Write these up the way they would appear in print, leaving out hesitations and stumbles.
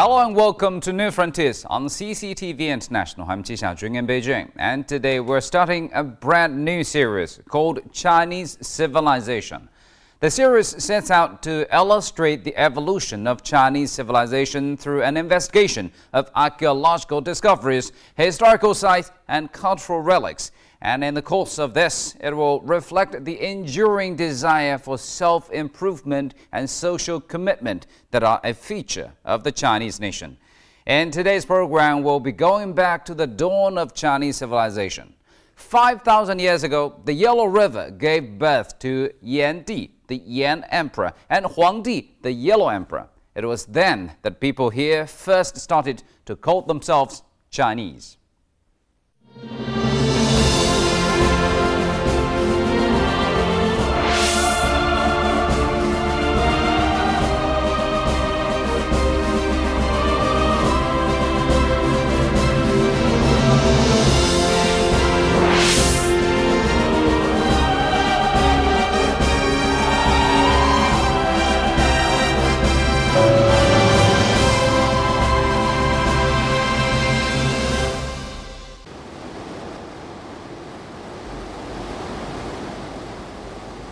Hello and welcome to New Frontiers on CCTV International. I'm Ji Xiaojun in Beijing, and today we're starting a brand new series called Chinese Civilization. The series sets out to illustrate the evolution of Chinese civilization through an investigation of archaeological discoveries, historical sites, and cultural relics. And in the course of this, it will reflect the enduring desire for self-improvement and social commitment that are a feature of the Chinese nation. In today's program, we'll be going back to the dawn of Chinese civilization. 5,000 years ago, the Yellow River gave birth to Yan Di, the Yan Emperor, and Huang Di, the Yellow Emperor. It was then that people here first started to call themselves Chinese.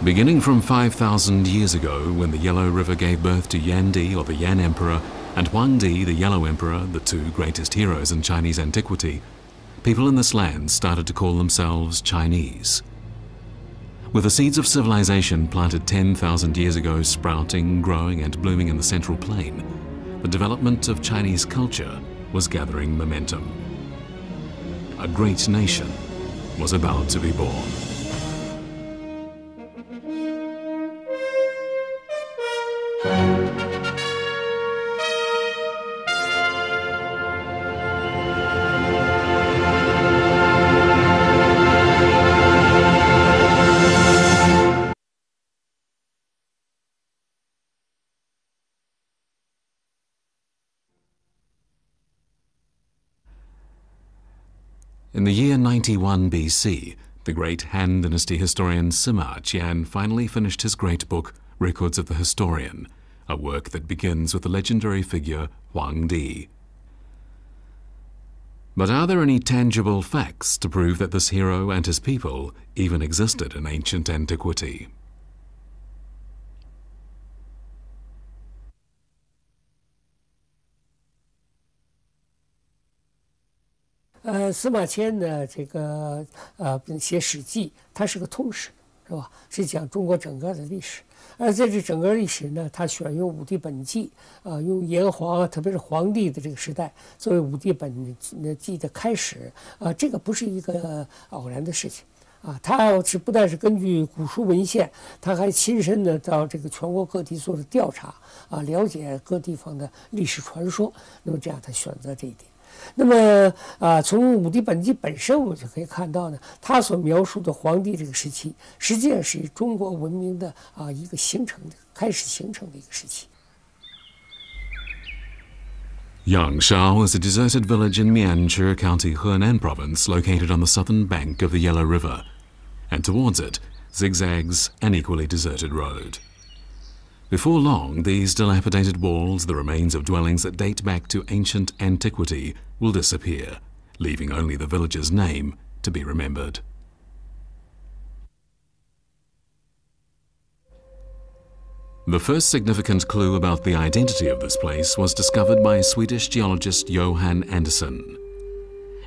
Beginning from 5,000 years ago, when the Yellow River gave birth to Yan Di, or the Yan Emperor, and Huang Di, the Yellow Emperor, the two greatest heroes in Chinese antiquity, people in this land started to call themselves Chinese. With the seeds of civilization planted 10,000 years ago sprouting, growing, and blooming in the Central Plain, the development of Chinese culture was gathering momentum. A great nation was about to be born. In the year 91 BC, the great Han Dynasty historian Sima Qian finally finished his great book, Records of the Historian, a work that begins with the legendary figure Huang Di. But are there any tangible facts to prove that this hero and his people even existed in ancient antiquity? 司马迁呢，写《史记》，它是个通史，是吧？是讲中国整个的历史。而在这整个历史呢，他选用《武帝本纪》用炎黄，特别是黄帝的这个时代作为《武帝本纪》的开始这个不是一个偶然的事情他是不但是根据古书文献，他还亲身的到这个全国各地做了调查了解各地方的历史传说，那么这样他选择这一点。 那么从《武帝本纪》本身，我们就可以看到呢，他所描述的黄帝这个时期，实际上是中国文明的一个开始形成的一个时期。 Yangshao is a deserted village in Mianzhi County, Henan Province, located on the southern bank of the Yellow River, and towards it zigzags an equally deserted road. Before long, these dilapidated walls, the remains of dwellings that date back to ancient antiquity, will disappear, leaving only the village's name to be remembered. The first significant clue about the identity of this place was discovered by Swedish geologist Johan Andersson.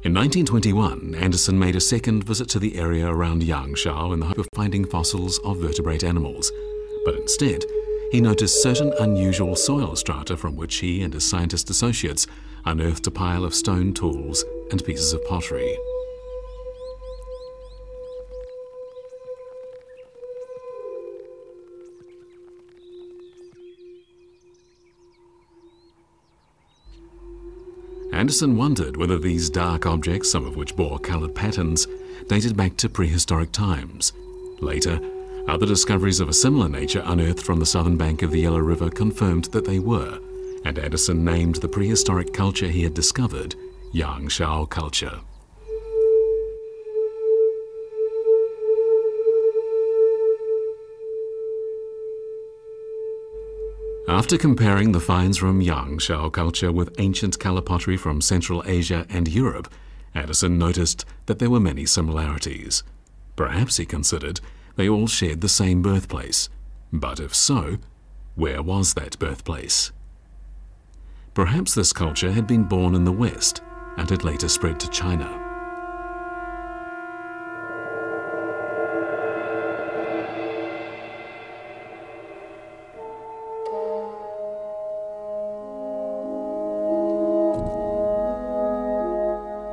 In 1921, Andersson made a second visit to the area around Yangshao in the hope of finding fossils of vertebrate animals, but instead, he noticed certain unusual soil strata from which he and his scientist associates unearthed a pile of stone tools and pieces of pottery. Andersson wondered whether these dark objects, some of which bore coloured patterns, dated back to prehistoric times. Later, other discoveries of a similar nature unearthed from the southern bank of the Yellow River confirmed that they were, and Andersson named the prehistoric culture he had discovered Yangshao culture. After comparing the finds from Yangshao culture with ancient color pottery from Central Asia and Europe, Addison noticed that there were many similarities. Perhaps, he considered, they all shared the same birthplace. But if so, where was that birthplace? Perhaps this culture had been born in the West and had later spread to China.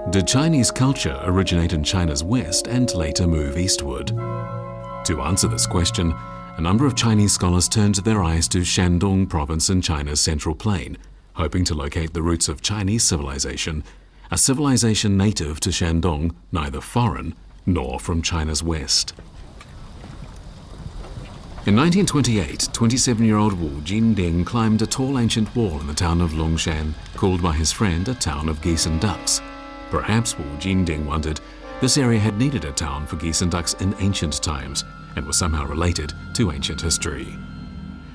Did Chinese culture originate in China's west and later move eastward? To answer this question, a number of Chinese scholars turned their eyes to Shandong province in China's central plain, hoping to locate the roots of Chinese civilization, a civilization native to Shandong, neither foreign nor from China's west. In 1928, 27-year-old Wu Jinding climbed a tall ancient wall in the town of Longshan, called by his friend a town of geese and ducks. Perhaps Wu Jinding wondered this area had needed a town for geese and ducks in ancient times and was somehow related to ancient history.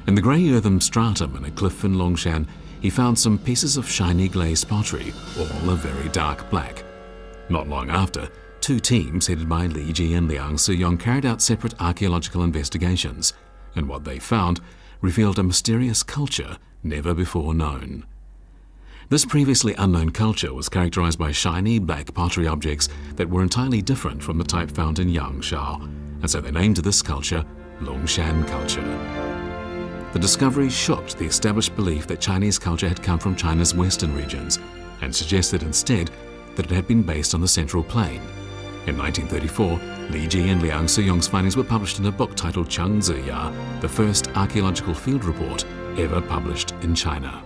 In the grey earthen stratum in a cliff in Longshan, he found some pieces of shiny glazed pottery, all a very dark black. Not long after, two teams headed by Li Ji and Liang Siyong carried out separate archaeological investigations, and what they found revealed a mysterious culture never before known. This previously unknown culture was characterized by shiny black pottery objects that were entirely different from the type found in Yangshao, and so they named this culture Longshan culture. The discovery shocked the established belief that Chinese culture had come from China's western regions and suggested instead that it had been based on the Central Plain. In 1934, Li Ji and Liang Siyong's findings were published in a book titled Changzi Ya, the first archaeological field report ever published in China.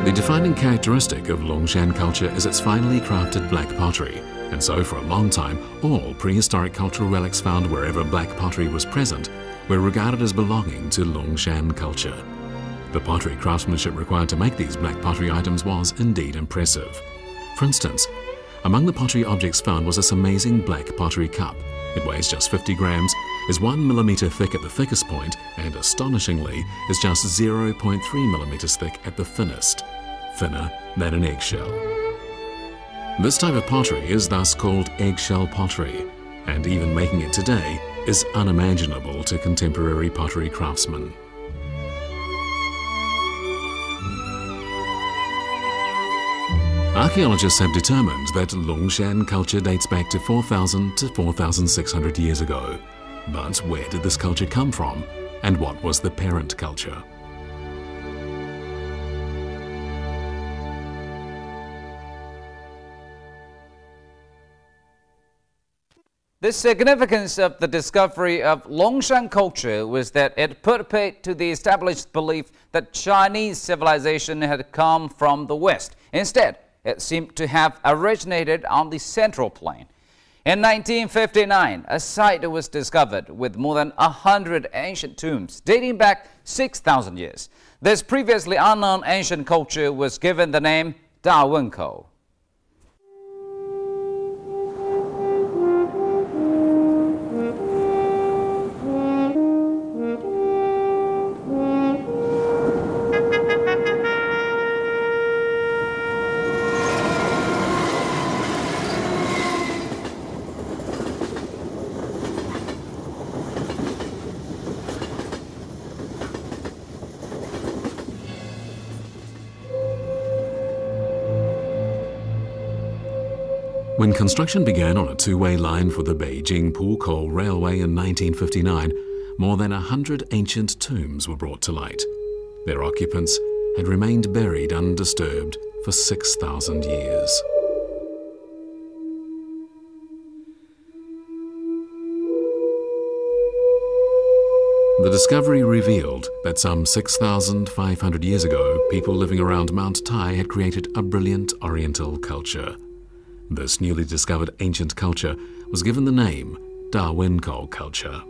The defining characteristic of Longshan culture is its finely crafted black pottery, and so for a long time, all prehistoric cultural relics found wherever black pottery was present were regarded as belonging to Longshan culture. The pottery craftsmanship required to make these black pottery items was indeed impressive. For instance, among the pottery objects found was this amazing black pottery cup. It weighs just 50 grams, is 1 millimeter thick at the thickest point, and astonishingly is just 0.3 millimeters thick at the thinnest, thinner than an eggshell. This type of pottery is thus called eggshell pottery, and even making it today is unimaginable to contemporary pottery craftsmen. Archaeologists have determined that Longshan culture dates back to 4,000 to 4,600 years ago. But where did this culture come from, and what was the parent culture? The significance of the discovery of Longshan culture was that it put paid to the established belief that Chinese civilization had come from the West. Instead, it seemed to have originated on the Central Plain. In 1959, a site was discovered with more than 100 ancient tombs dating back 6,000 years. This previously unknown ancient culture was given the name Dawenkou. When construction began on a two-way line for the Beijing-Pukou Railway in 1959, more than 100 ancient tombs were brought to light. Their occupants had remained buried undisturbed for 6,000 years. The discovery revealed that some 6,500 years ago, people living around Mount Tai had created a brilliant Oriental culture. This newly discovered ancient culture was given the name Dawenkou culture.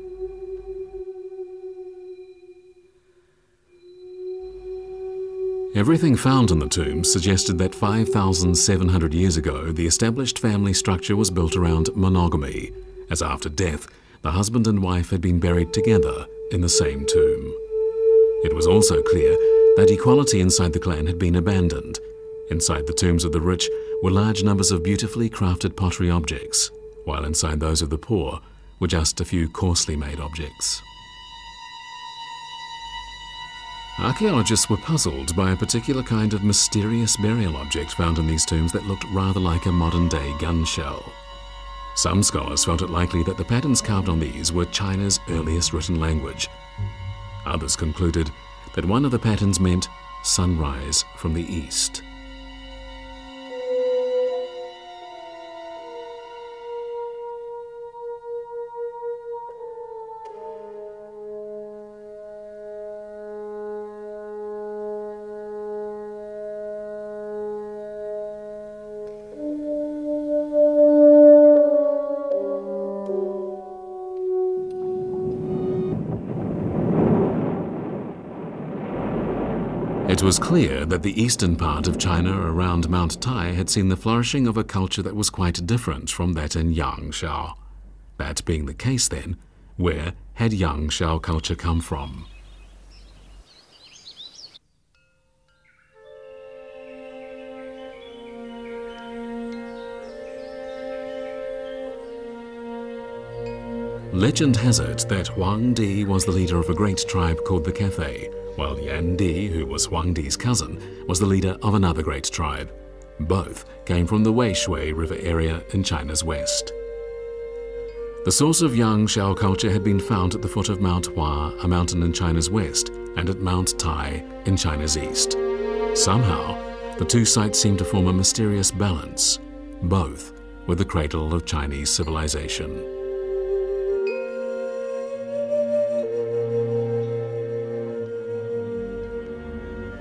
Everything found in the tombs suggested that 5,700 years ago, the established family structure was built around monogamy, as after death, the husband and wife had been buried together in the same tomb. It was also clear that equality inside the clan had been abandoned. Inside the tombs of the rich were large numbers of beautifully crafted pottery objects, while inside those of the poor were just a few coarsely made objects. Archaeologists were puzzled by a particular kind of mysterious burial object found in these tombs that looked rather like a modern-day gun shell. Some scholars felt it likely that the patterns carved on these were China's earliest written language. Others concluded that one of the patterns meant sunrise from the east. It was clear that the eastern part of China around Mount Tai had seen the flourishing of a culture that was quite different from that in Yangshao. That being the case then, where had Yangshao culture come from? Legend has it that Huang Di was the leader of a great tribe called the Cathay, while Yan Di, who was Huang Di's cousin, was the leader of another great tribe. Both came from the Weishui River area in China's west. The source of Yangshao culture had been found at the foot of Mount Hua, a mountain in China's west, and at Mount Tai in China's east. Somehow, the two sites seemed to form a mysterious balance. Both were the cradle of Chinese civilization.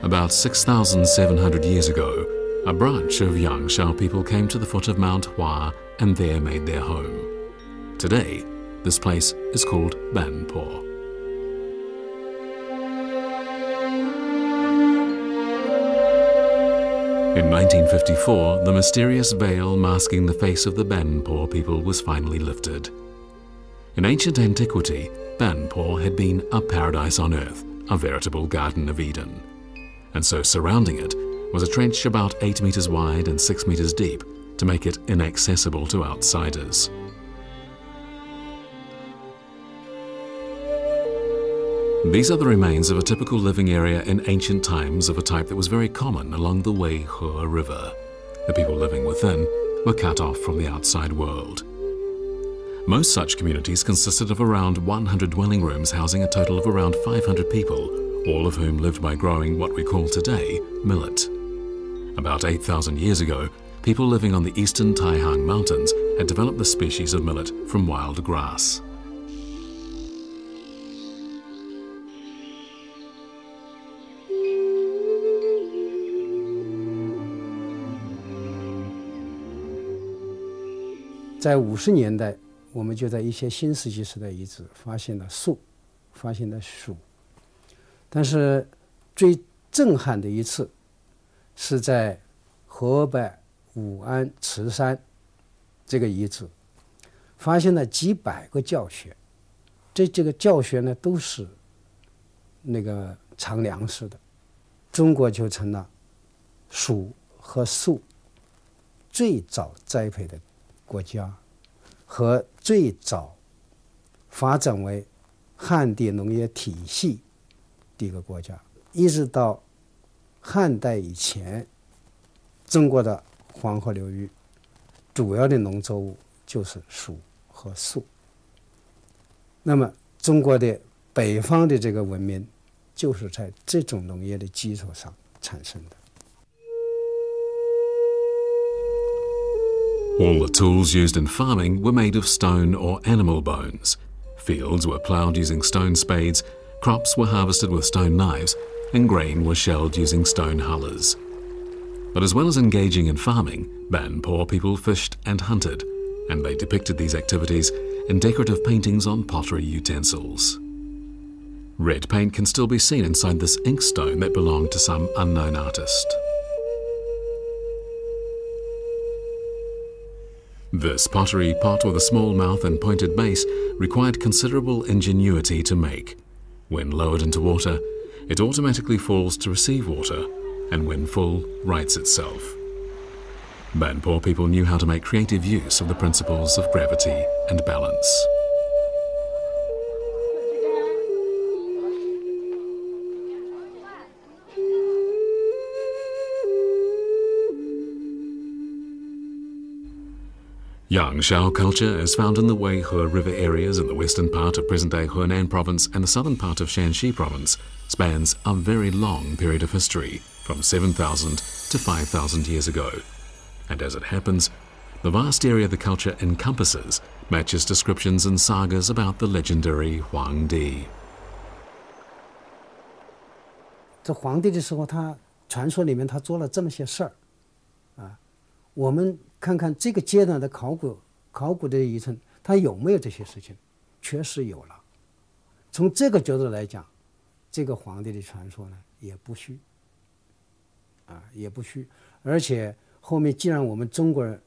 About 6,700 years ago, a branch of Yangshao people came to the foot of Mount Hua and there made their home. Today, this place is called Banpo. In 1954, the mysterious veil masking the face of the Banpo people was finally lifted. In ancient antiquity, Banpo had been a paradise on earth, a veritable Garden of Eden. And so surrounding it was a trench about 8 meters wide and 6 meters deep to make it inaccessible to outsiders. These are the remains of a typical living area in ancient times of a type that was very common along the Weihe River. The people living within were cut off from the outside world. Most such communities consisted of around 100 dwelling rooms housing a total of around 500 people, all of whom lived by growing what we call today millet. About 8,000 years ago, people living on the eastern Taihang Mountains had developed the species of millet from wild grass.在50年代，我们就在一些新石器时代遗址发现了树，发现了鼠。但是最震撼的一次是在河北武安慈山这个遗址，发现了几百个教穴，这个教穴呢都是那个藏粮食的，中国就成了鼠和树最早栽培的国家和最早发展为汉地农业体系的一个国家。一直到汉代以前，中国的黄河流域主要的农作物就是黍和粟。那么中国的北方的这个文明就是在这种农业的基础上产生的。All the tools used in farming were made of stone or animal bones. Fields were ploughed using stone spades, crops were harvested with stone knives, and grain was shelled using stone hullers. But as well as engaging in farming, Banpo people fished and hunted, and they depicted these activities in decorative paintings on pottery utensils. Red paint can still be seen inside this inkstone that belonged to some unknown artist. This pottery pot with a small mouth and pointed base required considerable ingenuity to make. When lowered into water, it automatically falls to receive water, and when full, rights itself. Banpo people knew how to make creative use of the principles of gravity and balance. Yangshao culture is found in the Weihe River areas in the western part of present-day Henan province and the southern part of Shanxi province, spans a very long period of history, from 7,000 to 5,000 years ago. And as it happens, the vast area the culture encompasses matches descriptions in sagas about the legendary Huang Di. 这皇帝的时候，他传说里面他做了这么些事儿，啊，我们看看这个阶段的考古的遗存，它有没有这些事情？确实有了。从这个角度来讲，这个皇帝的传说呢，也不虚，也不虚。而且后面既然我们中国人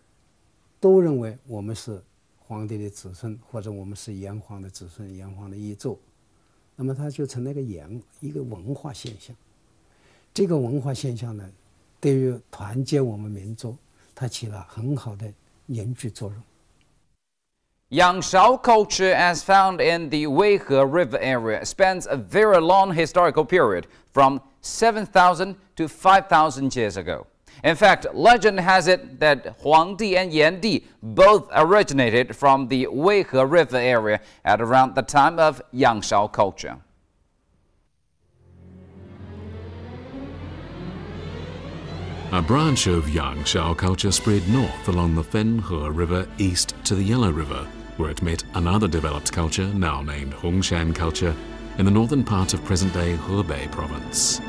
都认为我们是皇帝的子孙，或者我们是炎黄的子孙、炎黄的遗胄，那么它就成了一个文化现象。这个文化现象呢，对于团结我们民族，它起了很好的凝聚作用。Yangshao culture, as found in the Weihe River area, spans a very long historical period, from 7,000 to 5,000 years ago. In fact, legend has it that Huang Di and Yan Di both originated from the Weihe River area at around the time of Yangshao culture. A branch of Yangshao culture spread north along the Fenhe River east to the Yellow River, where it met another developed culture, now named Hongshan culture, in the northern part of present-day Hebei province.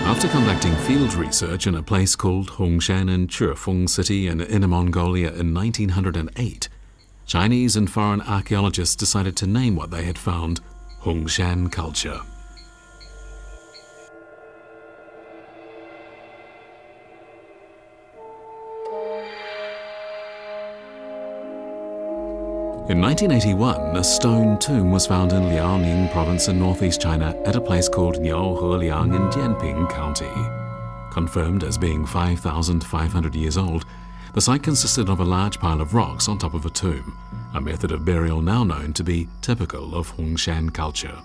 After conducting field research in a place called Hongshan in Chufeng City in Inner Mongolia in 1908, Chinese and foreign archaeologists decided to name what they had found Hongshan culture. In 1981, a stone tomb was found in Liaoning province in northeast China at a place called Niaoheliang in Jianping County. Confirmed as being 5,500 years old, the site consisted of a large pile of rocks on top of a tomb, a method of burial now known to be typical of Hongshan culture.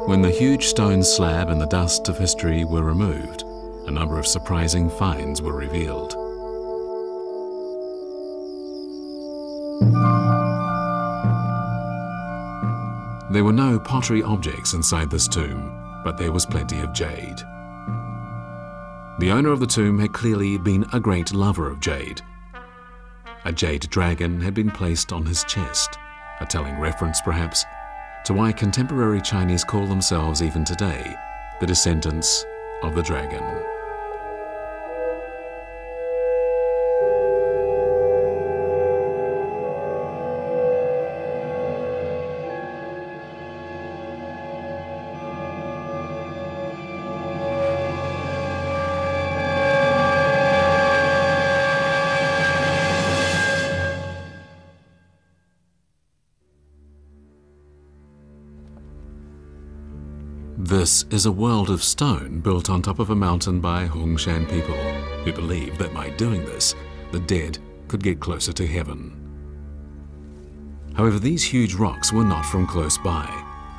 When the huge stone slab and the dust of history were removed, a number of surprising finds were revealed. There were no pottery objects inside this tomb, but there was plenty of jade. The owner of the tomb had clearly been a great lover of jade. A jade dragon had been placed on his chest, a telling reference perhaps to why contemporary Chinese call themselves even today the descendants of the dragon. This is a world of stone built on top of a mountain by Hongshan people who believed that by doing this, the dead could get closer to heaven. However, these huge rocks were not from close by.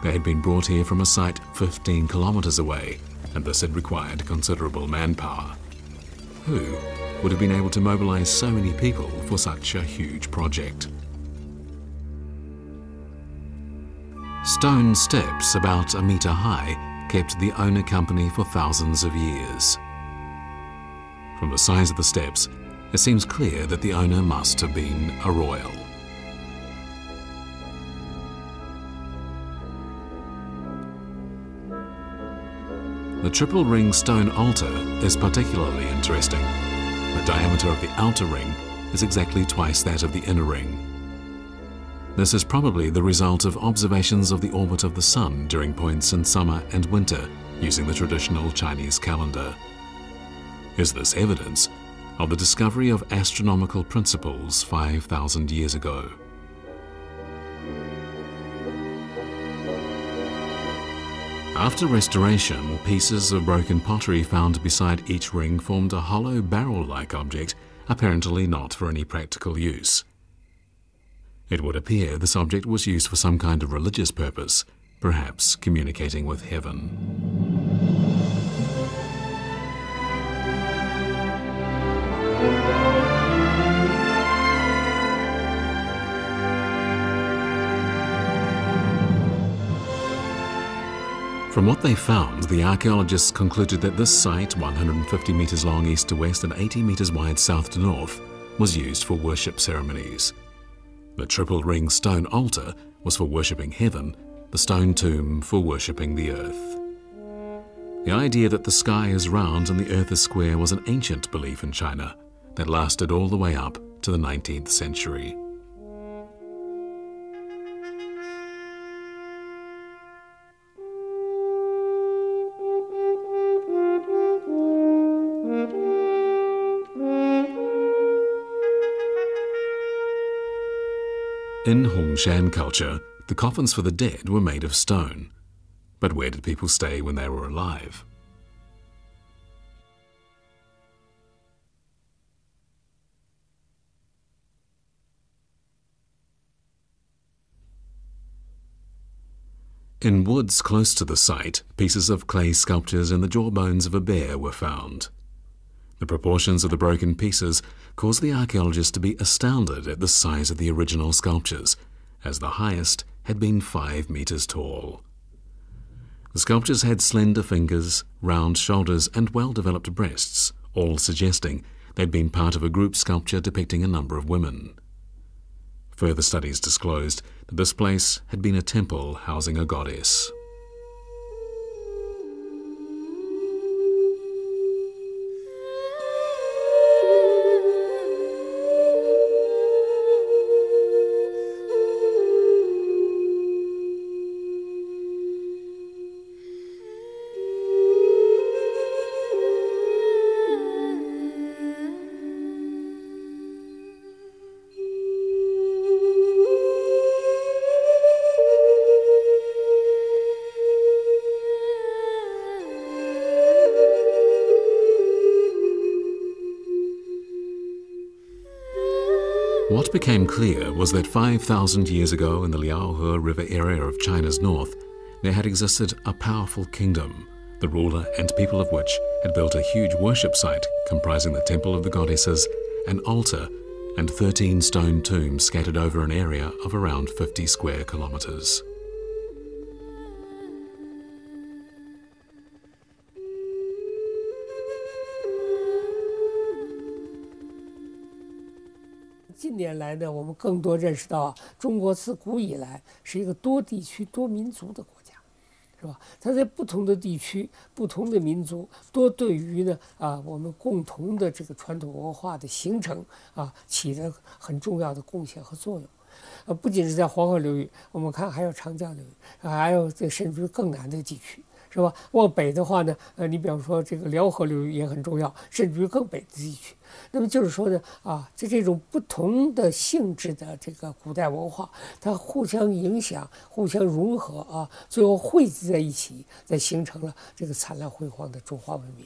They had been brought here from a site 15 kilometers away, and this had required considerable manpower. Who would have been able to mobilize so many people for such a huge project? Stone steps about a meter high kept the owner company for thousands of years. From the size of the steps, it seems clear that the owner must have been a royal. The triple ring stone altar is particularly interesting. The diameter of the outer ring is exactly twice that of the inner ring. This is probably the result of observations of the orbit of the Sun during points in summer and winter using the traditional Chinese calendar. Is this evidence of the discovery of astronomical principles 5,000 years ago. After restoration, pieces of broken pottery found beside each ring formed a hollow barrel-like object, apparently not for any practical use. It would appear this object was used for some kind of religious purpose, perhaps communicating with heaven. From what they found, the archaeologists concluded that this site, 150 meters long east to west and 80 meters wide south to north, was used for worship ceremonies. The triple ring stone altar was for worshipping heaven, the stone tomb for worshipping the earth. The idea that the sky is round and the earth is square was an ancient belief in China that lasted all the way up to the 19th century. In Hongshan culture, the coffins for the dead were made of stone. But where did people stay when they were alive? In woods close to the site, pieces of clay sculptures and the jawbones of a bear were found. The proportions of the broken pieces caused the archaeologists to be astounded at the size of the original sculptures, as the highest had been 5 meters tall. The sculptures had slender fingers, round shoulders and well-developed breasts, all suggesting they'd been part of a group sculpture depicting a number of women. Further studies disclosed that this place had been a temple housing a goddess. What became clear was that 5,000 years ago in the Liaohe River area of China's north, there had existed a powerful kingdom, the ruler and people of which had built a huge worship site comprising the Temple of the Goddesses, an altar, and 13 stone tombs scattered over an area of around 50 square kilometers. 近年来呢，我们更多认识到，中国自古以来是一个多地区、多民族的国家，是吧？它在不同的地区、不同的民族，都对于呢我们共同的这个传统文化的形成起着很重要的贡献和作用。不仅是在黄河流域，我们看还有长江流域，还有这甚至更南的地区。 是吧？往北的话呢，你比方说这个辽河流域也很重要，甚至于更北的地区。那么就是说呢，这种不同的性质的这个古代文化，它互相影响、互相融合最后汇集在一起，再形成了这个灿烂辉煌的中华文明。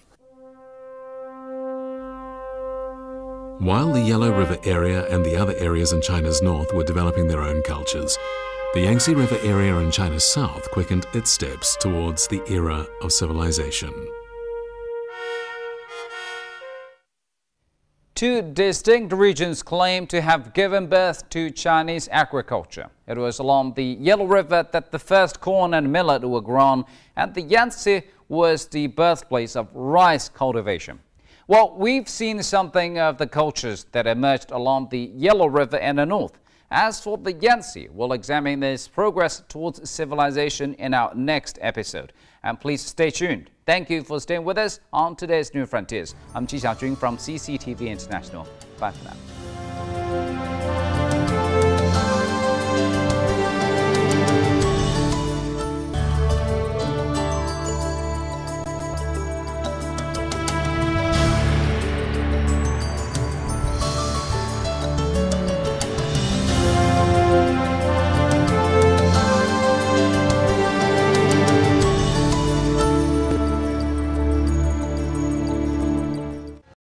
While the Yellow River area and the other areas in China's north were developing their own cultures, the Yangtze River area in China's south quickened its steps towards the era of civilization. Two distinct regions claim to have given birth to Chinese agriculture. It was along the Yellow River that the first corn and millet were grown, and the Yangtze was the birthplace of rice cultivation. Well, we've seen something of the cultures that emerged along the Yellow River in the north. As for the Yangtze, we'll examine this progress towards civilization in our next episode. And please stay tuned. Thank you for staying with us on today's New Frontiers. I'm Ji Xiaojun from CCTV International. Bye for now.